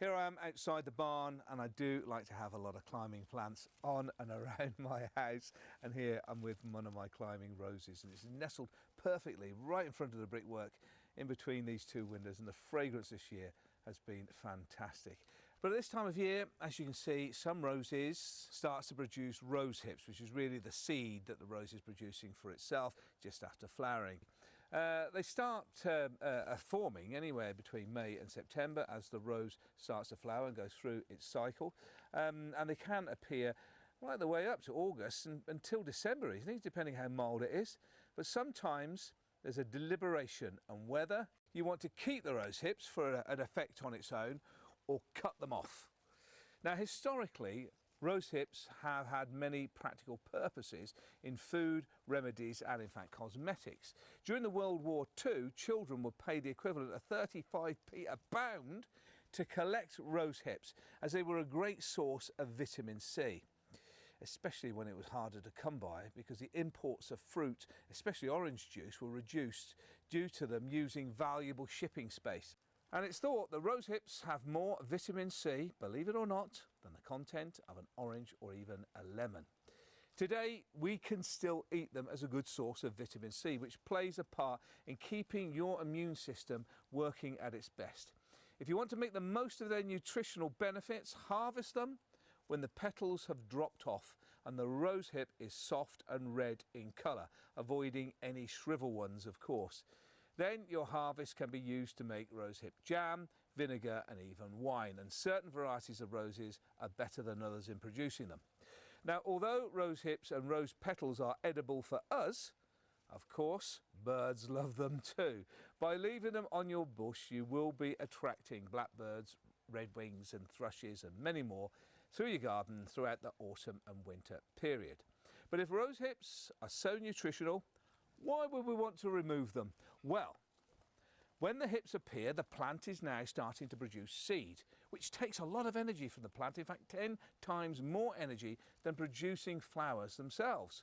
Here I am outside the barn, and I do like to have a lot of climbing plants on and around my house, and here I'm with one of my climbing roses, and it's nestled perfectly right in front of the brickwork in between these two windows, and the fragrance this year has been fantastic. But at this time of year, as you can see, some roses starts to produce rose hips, which is really the seed that the rose is producing for itself just after flowering. They start forming anywhere between May and September as the rose starts to flower and goes through its cycle, and they can appear right the way up to August and until December evening, depending how mild it is. But sometimes there's a deliberation on whether you want to keep the rose hips for an effect on its own or cut them off. Now, historically, rose hips have had many practical purposes in food, remedies and in fact cosmetics. During the World War II, children were paid the equivalent of 35p a pound to collect rose hips, as they were a great source of vitamin C, especially when it was harder to come by because the imports of fruit, especially orange juice, were reduced due to them using valuable shipping space. And it's thought that rose hips have more vitamin C, believe it or not, than the content of an orange or even a lemon. Today, we can still eat them as a good source of vitamin C, which plays a part in keeping your immune system working at its best. If you want to make the most of their nutritional benefits, harvest them when the petals have dropped off and the rose hip is soft and red in colour, avoiding any shrivel ones, of course. Then your harvest can be used to make rosehip jam, vinegar and even wine, and certain varieties of roses are better than others in producing them. Now, although rose hips and rose petals are edible for us, of course, birds love them too. By leaving them on your bush, you will be attracting blackbirds, redwings and thrushes and many more through your garden throughout the autumn and winter period. But if rose hips are so nutritional, why would we want to remove them? Well, when the hips appear, the plant is now starting to produce seed, which takes a lot of energy from the plant, in fact 10 times more energy than producing flowers themselves.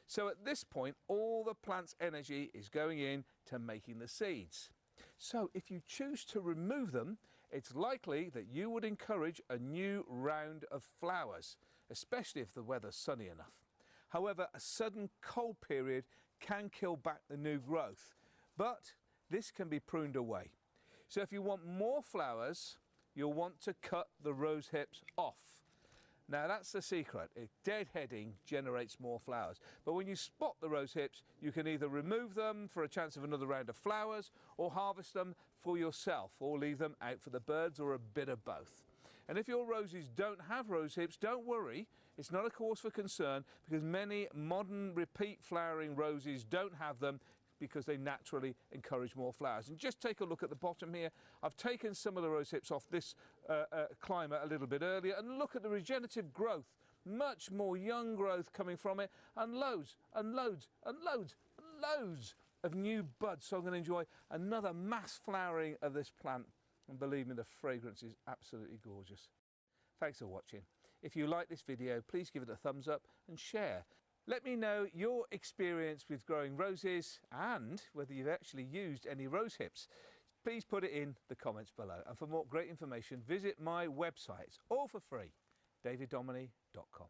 So at this point, all the plant's energy is going in to making the seeds. So if you choose to remove them, it's likely that you would encourage a new round of flowers, especially if the weather's sunny enough. However, a sudden cold period can kill back the new growth, but this can be pruned away. So if you want more flowers, you'll want to cut the rose hips off. Now that's the secret. Deadheading generates more flowers. But when you spot the rose hips, you can either remove them for a chance of another round of flowers or harvest them for yourself or leave them out for the birds or a bit of both. And if your roses don't have rose hips, don't worry. It's not a cause for concern because many modern repeat flowering roses don't have them because they naturally encourage more flowers. And just take a look at the bottom here. I've taken some of the rose hips off this climber a little bit earlier, and look at the regenerative growth. Much more young growth coming from it, and loads and loads and loads and loads of new buds. So I'm going to enjoy another mass flowering of this plant. And believe me, the fragrance is absolutely gorgeous. Thanks for watching. If you like this video, please give it a thumbs up and share. Let me know your experience with growing roses and whether you've actually used any rose hips. Please put it in the comments below. And for more great information, visit my website. It's all for free, daviddomeny.com.